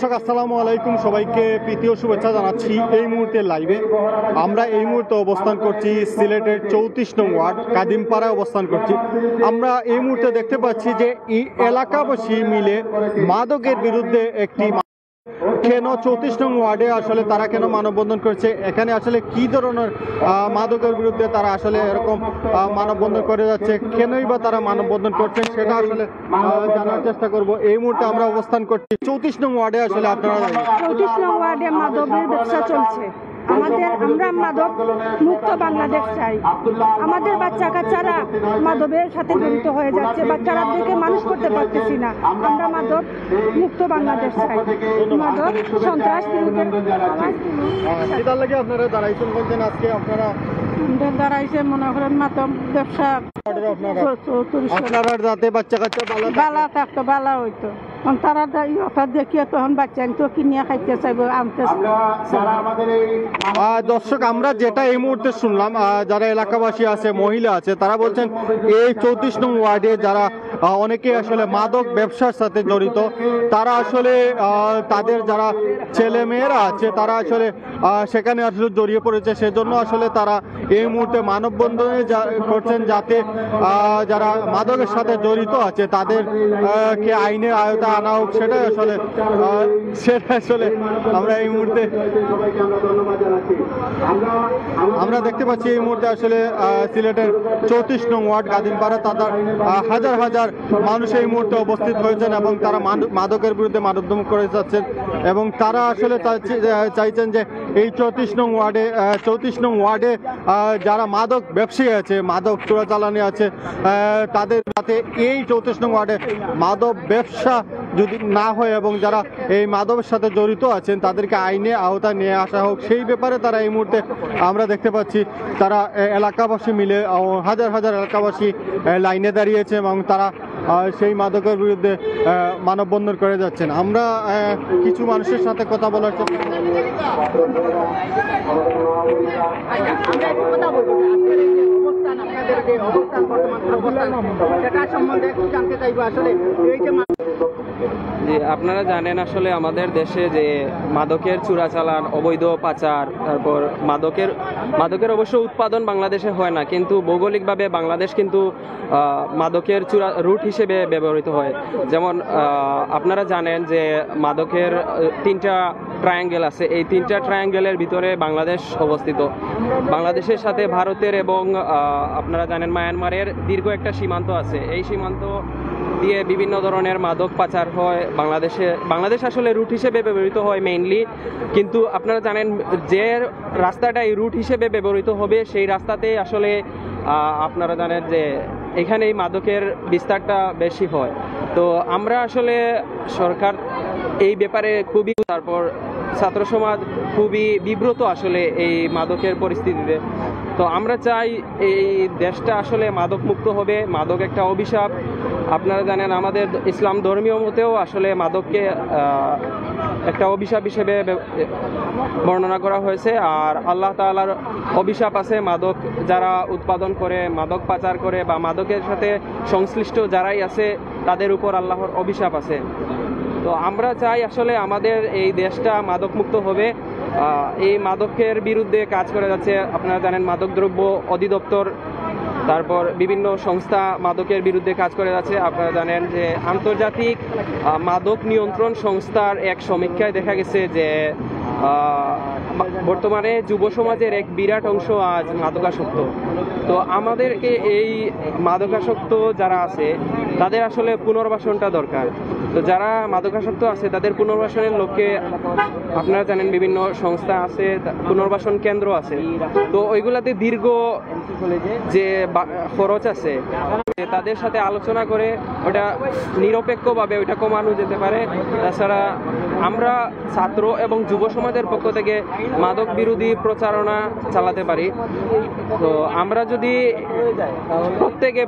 দর্শক আসসালামু আলাইকুম, সবাইকে প্রীতি ও শুভেচ্ছা জানাচ্ছি। এই মুহূর্তে লাইভে আমরা এই মুহূর্তে অবস্থান করছি সিলেটের 34 নং ওয়ার্ড কাদিমপাড়ায় অবস্থান করছি। আমরা এই মুহূর্তে দেখতে পাচ্ছি যে এই এলাকাবাসী মিলে মাদকের বিরুদ্ধে একটি কেন 34 নং ওয়ার্ডে আসলে তারা কেন মানববন্ধন করছে, এখানে আসলে কি ধরনের মাদকের বিরুদ্ধে তারা আসলে এরকম মানববন্ধন করে যাচ্ছে, কেনই বা তারা মানববন্ধন করছে সেটা আসলে জানার চেষ্টা করব। এই মুহূর্তে আমরা অবস্থান করছি 34 নং ওয়ার্ডে। আসলে আপনারা 34 নং ওয়ার্ডে মাদকের ব্যবসা চলছে। আমরা মাদক মুক্ত বাংলাদেশ চাই। আমাদের বাচ্চা কাচ্চারা মাদকের সাথে জড়িত হয়ে যাচ্ছে, বাচ্চারাদেরকে মানুষ করতে পারতেছি না। আমরা মাদক মুক্ত বাংলাদেশ চাই। মাদক সন্ত্রাস আপনারা দাঁড়াইছেন বলছেন, আজকে আপনারা দাঁড়াইছে মনে করেন মাদক ব্যবসা আপনারা যাতে বাচ্চা কাচ্চা বালা থাকতো বালা হইতো, তারা দেখিয়ে তখন বাচ্চা তো কিনিয়া খাইতে চাইব আনতে। দর্শক আমরা যেটা এই মুহূর্তে শুনলাম, যারা এলাকাবাসী আছে, মহিলা আছে, তারা বলছেন এই 34 নং ওয়ার্ডে যারা অনেকে আসলে মাদক ব্যবসার সাথে জড়িত, তারা আসলে তাদের যারা ছেলে মেয়েরা আছে তারা আসলে সেখানে আসলে জড়িয়ে পড়েছে। সেজন্য আসলে তারা এই মুহূর্তে মানববন্ধনে করছেন যাতে যারা মাদকের সাথে জড়িত আছে তাদের কে আইনের আয়তা আনা হোক। সেটা আসলে আমরা এই মুহূর্তে আমরা দেখতে পাচ্ছি এই মুহূর্তে আসলে সিলেটের 34 নং ওয়ার্ড কাদিমপাড়া তাদের হাজার হাজার মানুষ এই মুহূর্তে উপস্থিত হয়েছেন এবং তারা মাদকের বিরুদ্ধে মানববন্ধন করে যাচ্ছেন এবং তারা আসলে চাইছেন যে এই 34 নং ওয়ার্ডে যারা মাদক ব্যবসায়ী আছে, মাদক চোরাচালানি আছে, তাদের যাতে এই 34 নং ওয়ার্ডে মাদক ব্যবসা যদি না হয় এবং যারা এই মাদকের সাথে জড়িত আছেন তাদেরকে আইনে আওতায় নিয়ে আসা হোক, সেই ব্যাপারে তারা এই মুহূর্তে আমরা দেখতে পাচ্ছি তারা এলাকাবাসী মিলে হাজার হাজার এলাকাবাসী লাইনে দাঁড়িয়েছে এবং তারা সেই মাদকের বিরুদ্ধে মানববন্ধন করে যাচ্ছেন। আমরা কিছু মানুষের সাথে কথা বলার চেষ্টা জি, আপনারা জানেন আসলে আমাদের দেশে যে মাদকের চোরাচালান, অবৈধ পাচার, তারপর মাদকের অবশ্য উৎপাদন বাংলাদেশে হয় না, কিন্তু ভৌগোলিকভাবে বাংলাদেশ কিন্তু মাদকের রুট হিসেবে ব্যবহৃত হয়। যেমন আপনারা জানেন যে মাদকের 3টা ট্রায়াঙ্গেল আছে, এই 3টা ট্রায়াঙ্গেলের ভিতরে বাংলাদেশ অবস্থিত। বাংলাদেশের সাথে ভারতের এবং আপনারা জানেন মায়ানমারের দীর্ঘ একটা সীমান্ত আছে। এই সীমান্ত দিয়ে বিভিন্ন ধরনের মাদক পাচার হয় বাংলাদেশ আসলে রুট হিসেবে ব্যবহৃত হয় মেইনলি। কিন্তু আপনারা জানেন যে রাস্তাটা এই রুট হিসেবে ব্যবহৃত হবে সেই রাস্তাতে আসলে আপনারা জানেন যে এখানে এই মাদকের বিস্তারটা বেশি হয়। তো আমরা আসলে সরকার এই ব্যাপারে খুবই, তারপর ছাত্র সমাজ খুবই বিব্রত আসলে এই মাদকের পরিস্থিতিতে। তো আমরা চাই এই দেশটা আসলে মাদক মুক্ত হবে। মাদক একটা অভিশাপ। আপনারা জানেন আমাদের ইসলাম ধর্মীয় মতেও আসলে মাদককে একটা অভিশাপ হিসেবে বর্ণনা করা হয়েছে। আর আল্লাহ তাআলার অভিশাপ আছে, মাদক যারা উৎপাদন করে, মাদক পাচার করে বা মাদকের সাথে সংশ্লিষ্ট যারাই আছে তাদের উপর আল্লাহর অভিশাপ আছে। তো আমরা চাই আসলে আমাদের এই দেশটা মাদক মুক্ত হবে। এই মাদকের বিরুদ্ধে কাজ করে যাচ্ছে, আপনারা জানেন মাদকদ্রব্য অধিদপ্তর, তারপর বিভিন্ন সংস্থা মাদকের বিরুদ্ধে কাজ করে যাচ্ছে। আপনারা জানেন যে আন্তর্জাতিক মাদক নিয়ন্ত্রণ সংস্থার এক সমীক্ষায় দেখা গেছে যে বর্তমানে যুব সমাজের এক বিরাট অংশ আজ মাদকাসক্ত। তো আমাদেরকে এই মাদকাসক্ত যারা আছে তাদের আসলে পুনর্বাসনটা দরকার। তো যারা মাদকাসক্ত আছে তাদের পুনর্বাসনের লক্ষ্যে আপনারা জানেন বিভিন্ন সংস্থা আছে, পুনর্বাসন কেন্দ্র আছে। তো ওইগুলাতে দীর্ঘ যে খরচ আছে তাদের সাথে আলোচনা করে ওটা নিরপেক্ষভাবে ওইটা কমানো যেতে পারে। তাছাড়া আমরা ছাত্র এবং যুব সমাজের পক্ষ থেকে মাদক বিরোধী প্রচারণা চালাতে পারি। তো আমরা যদি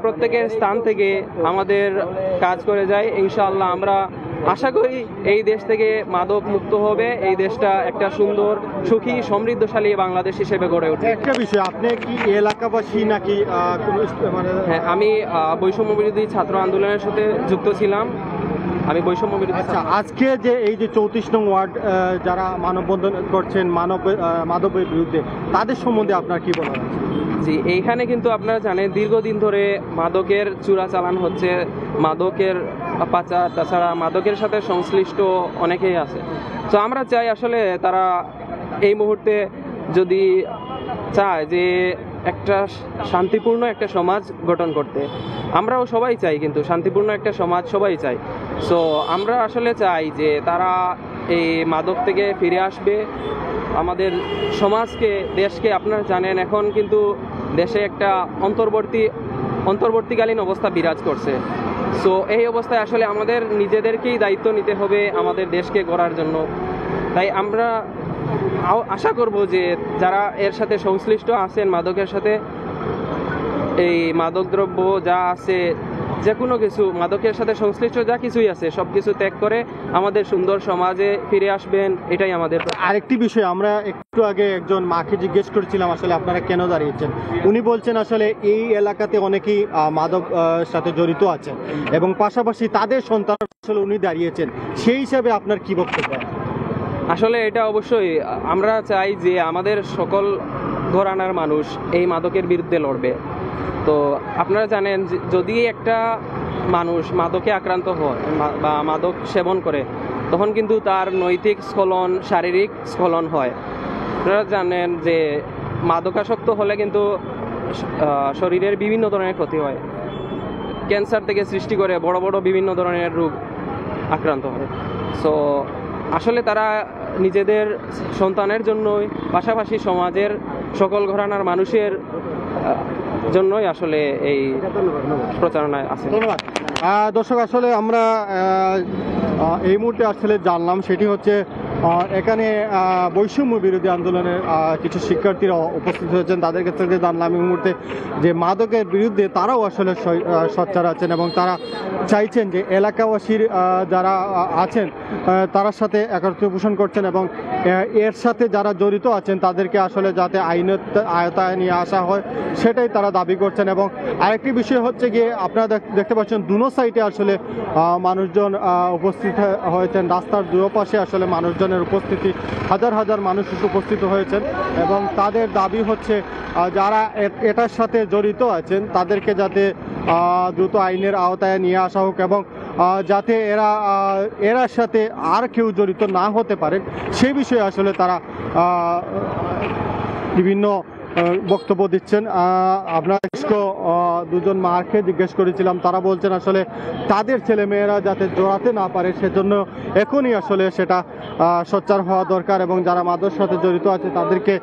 প্রত্যেকের স্থান থেকে আমাদের কাজ করে যাই, ইনশাআল্লাহ আমরা আশা করি এই দেশ থেকে মাদক মুক্ত হবে, এই দেশটা একটা সুন্দর, সুখী, সমৃদ্ধশালী বাংলাদেশ হিসেবে গড়ে উঠবে। একটা বিষয়, আপনি কি এলাকাবাসী নাকি? হ্যাঁ, আমি বৈষম্য বিরোধী ছাত্র আন্দোলনের সাথে যুক্ত ছিলাম। আমি বৈষম্য বিরোধী আচ্ছা, আজকে যে এই যে 34 নং ওয়ার্ড যারা মানববন্ধন করছেন মাদকের বিরুদ্ধে, তাদের সম্বন্ধে আপনার কি বলার আছে? জি, এইখানে কিন্তু আপনারা জানেন দীর্ঘদিন ধরে মাদকের চোরাচালান হচ্ছে, মাদকের পাচার, তাছাড়া মাদকের সাথে সংশ্লিষ্ট অনেকেই আছে। তো আমরা চাই আসলে তারা এই মুহূর্তে যদি চায় যে একটা শান্তিপূর্ণ একটা সমাজ গঠন করতে, আমরাও সবাই চাই, কিন্তু শান্তিপূর্ণ একটা সমাজ সবাই চাই। সো আমরা আসলে চাই যে তারা এই মাদক থেকে ফিরে আসবে, আমাদের সমাজকে, দেশকে, আপনারা জানেন এখন কিন্তু দেশে একটা অন্তর্বর্তীকালীন অবস্থা বিরাজ করছে। সো এই অবস্থায় আসলে আমাদের নিজেদেরকেই দায়িত্ব নিতে হবে আমাদের দেশকে গড়ার জন্য। তাই আমরা আশা করব যে যারা এর সাথে সংশ্লিষ্ট আছেন, মাদকের সাথে, এই মাদকদ্রব্য যা আছে, যে কোনো কিছু মাদকের সাথে সংশ্লিষ্ট যা কিছুই আছে সব কিছু ত্যাগ করে আমাদের সুন্দর সমাজে ফিরে আসবেন, এটাই আমাদের। আরেকটি বিষয়, আমরা একটু আগে একজন মাকে জিজ্ঞেস করেছিলাম আসলে আপনারা কেন দাঁড়িয়েছেন। উনি বলছেন আসলে এই এলাকাতে অনেকেই মাদক সাথে জড়িত আছেন এবং পাশাপাশি তাদের সন্তান আসলে উনি দাঁড়িয়েছেন, সেই হিসাবে আপনার কি বক্তব্য? আসলে এটা অবশ্যই আমরা চাই যে আমাদের সকল ঘরানার মানুষ এই মাদকের বিরুদ্ধে লড়বে। তো আপনারা জানেন যদি একটা মানুষ মাদকে আক্রান্ত হয় বা মাদক সেবন করে, তখন কিন্তু তার নৈতিক স্খলন, শারীরিক স্খলন হয়। আপনারা জানেন যে মাদকাসক্ত হলে কিন্তু শরীরের বিভিন্ন ধরনের ক্ষতি হয়, ক্যান্সার থেকে সৃষ্টি করে বড় বড় বিভিন্ন ধরনের রোগ আক্রান্ত হয়। সো আসলে তারা নিজেদের সন্তানের জন্যই, পাশাপাশি সমাজের সকল ঘরানার মানুষের জন্যই আসলে এই প্রচারণায় আছে। ধন্যবাদ। দর্শক, আসলে আমরা এই মুহূর্তে আসলে জানলাম সেটি হচ্ছে এখানে বৈষম্য বিরোধী আন্দোলনের কিছু শিক্ষার্থীরা উপস্থিত হয়েছেন। তাদের কাছ থেকে জানলাম এই মুহূর্তে যে মাদকের বিরুদ্ধে তারাও আসলে সোচ্চার আছেন এবং তারা চাইছেন যে এলাকাবাসীর যারা আছেন তার সাথে একত্র পোষণ করছেন এবং এর সাথে যারা জড়িত আছেন তাদেরকে আসলে যাতে আইনের আয়তায় নিয়ে আসা হয় সেটাই তারা দাবি করছেন। এবং আরেকটি বিষয় হচ্ছে গিয়ে আপনারা দেখতে পাচ্ছেন দুনো সাইডে আসলে মানুষজন উপস্থিত হয়েছেন, রাস্তার দুই পাশে আসলে মানুষজনের উপস্থিতি, হাজার হাজার মানুষ উপস্থিত হয়েছেন এবং তাদের দাবি হচ্ছে যারা এটার সাথে জড়িত আছেন তাদেরকে যাতে দ্রুত আইনের আওতায় নিয়ে আসা হোক এবং যাতে এরার সাথে আর কেউ জড়িত না হতে পারেন সেই বিষয়ে আসলে তারা বিভিন্ন বক্তব্য দিচ্ছেন। আপনার দুজন মাকে জিজ্ঞেস করেছিলাম, তারা বলছেন আসলে তাদের ছেলে মেয়েরা যাতে জড়াতে না পারে সেজন্য এখনই আসলে সেটা সোচ্চার হওয়া দরকার এবং যারা মাদকের সাথে জড়িত আছে তাদেরকে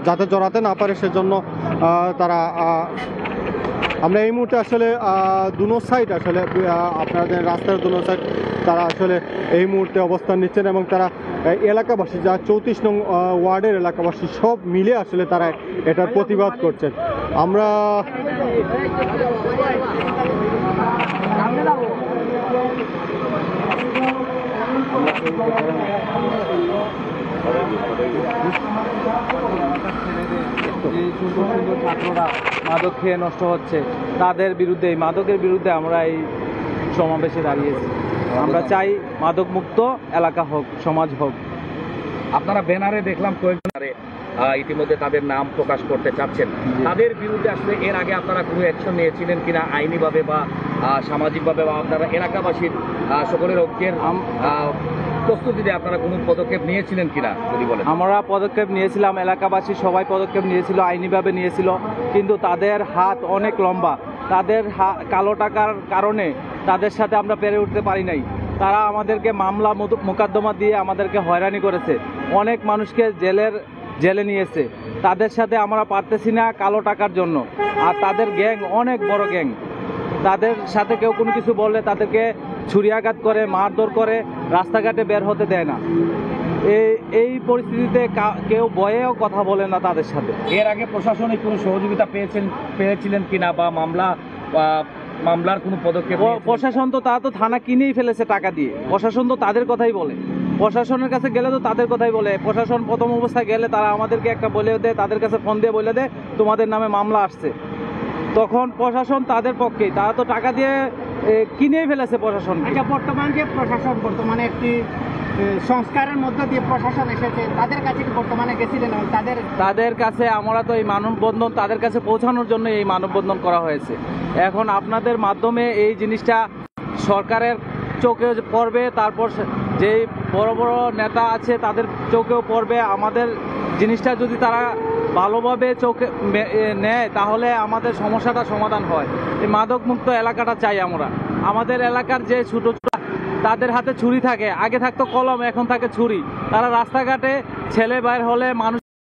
যাতে জড়াতে না পারে সেজন্য তারা আমরা এই মুহূর্তে আসলে দুনো সাইড আসলে আপনাদের রাস্তার দুনো সাইড তারা আসলে এই মুহূর্তে অবস্থান নিচ্ছেন এবং তারা এলাকাবাসী যা 34 নং ওয়ার্ডের এলাকাবাসী সব মিলে আসলে তারা এটার প্রতিবাদ করছেন। আমরা যে সুন্দর সুন্দর ছাত্ররা মাদক খেয়ে নষ্ট হচ্ছে তাদের বিরুদ্ধে, মাদকের বিরুদ্ধে আমরা এই সমাবেশে দাঁড়িয়েছি। আমরা চাই মাদক মুক্ত এলাকা হোক, সমাজ হোক। আপনারা ব্যানারে দেখলাম কয়েকজনের ইতিমধ্যে তাদের নাম প্রকাশ করতে চাচ্ছেন, তাদের বিরুদ্ধে আসলে এর আগে আপনারা কোনো অ্যাকশন নিয়েছিলেন কিনা আইনিভাবে বা সামাজিকভাবে, বা আপনারা এলাকাবাসীর সকলের ঐক্যের প্রস্তুতিতে আপনারা কোনো পদক্ষেপ নিয়েছিলেন কিনা যদি বলেন? আমরা পদক্ষেপ নিয়েছিলাম, এলাকাবাসী সবাই পদক্ষেপ নিয়েছিল, আইনিভাবে নিয়েছিল, কিন্তু তাদের হাত অনেক লম্বা। তাদের কালো টাকার কারণে তাদের সাথে আমরা পেরে উঠতে পারি নাই। তারা আমাদেরকে মামলা মোকদ্দমা দিয়ে আমাদেরকে হয়রানি করেছে, অনেক মানুষকে জেলে নিয়েছে। তাদের সাথে আমরা পারতেছি না কালো টাকার জন্য। আর তাদের গ্যাং অনেক বড় গ্যাং, তাদের সাথে কেউ কোনো কিছু বললে তাদেরকে ছুরিয়াঘাত করে, মারধর করে, রাস্তাঘাটে বের হতে দেয় না। এই পরিস্থিতিতে কেউ ভয়েও কথা বলে না তাদের সাথে। এর আগে প্রশাসনিক কোনো সহযোগিতা পেয়েছিলেন কিনা বা মামলার কোনো পদক্ষেপ? প্রশাসন তো, তারা তো থানা কিনেই ফেলেছে টাকা দিয়ে। প্রশাসন তো তাদের কথাই বলে, প্রশাসনের কাছে গেলে তো তাদের কথাই বলে। প্রশাসন প্রথম অবস্থায় গেলে তারা আমাদেরকে একটা বলে দেয়, তাদের কাছে ফোন দিয়ে বলে দেয় তোমাদের নামে মামলা আসছে। তখন প্রশাসন তাদের পক্ষে, তারা তো টাকা দিয়ে কিনেই ফেলেছে প্রশাসন। আচ্ছা, বর্তমান যে প্রশাসন, বর্তমানে একটি সংস্কারের মধ্য দিয়ে প্রশাসন এসেছে, তাদের কাছে কি বর্তমানে গেছিলেন এবং তাদের কাছে আমরা তো এই মানববন্ধন তাদের কাছে পৌঁছানোর জন্য এই মানববন্ধন করা হয়েছে। এখন আপনাদের মাধ্যমে এই জিনিসটা সরকারের চোখে পড়বে, তারপর যে বড় বড় নেতা আছে তাদের চোখেও পড়বে। আমাদের জিনিসটা যদি তারা ভালোভাবে চোখে নেয় তাহলে আমাদের সমস্যাটা সমাধান হয়। এই মাদক মুক্ত এলাকাটা চাই আমরা। আমাদের এলাকার যে ছোটো তাদের হাতে ছুরি থাকে, আগে থাকতো কলম, এখন থাকে ছুরি। তারা রাস্তাঘাটে ছেলে বাইর হলে মানুষ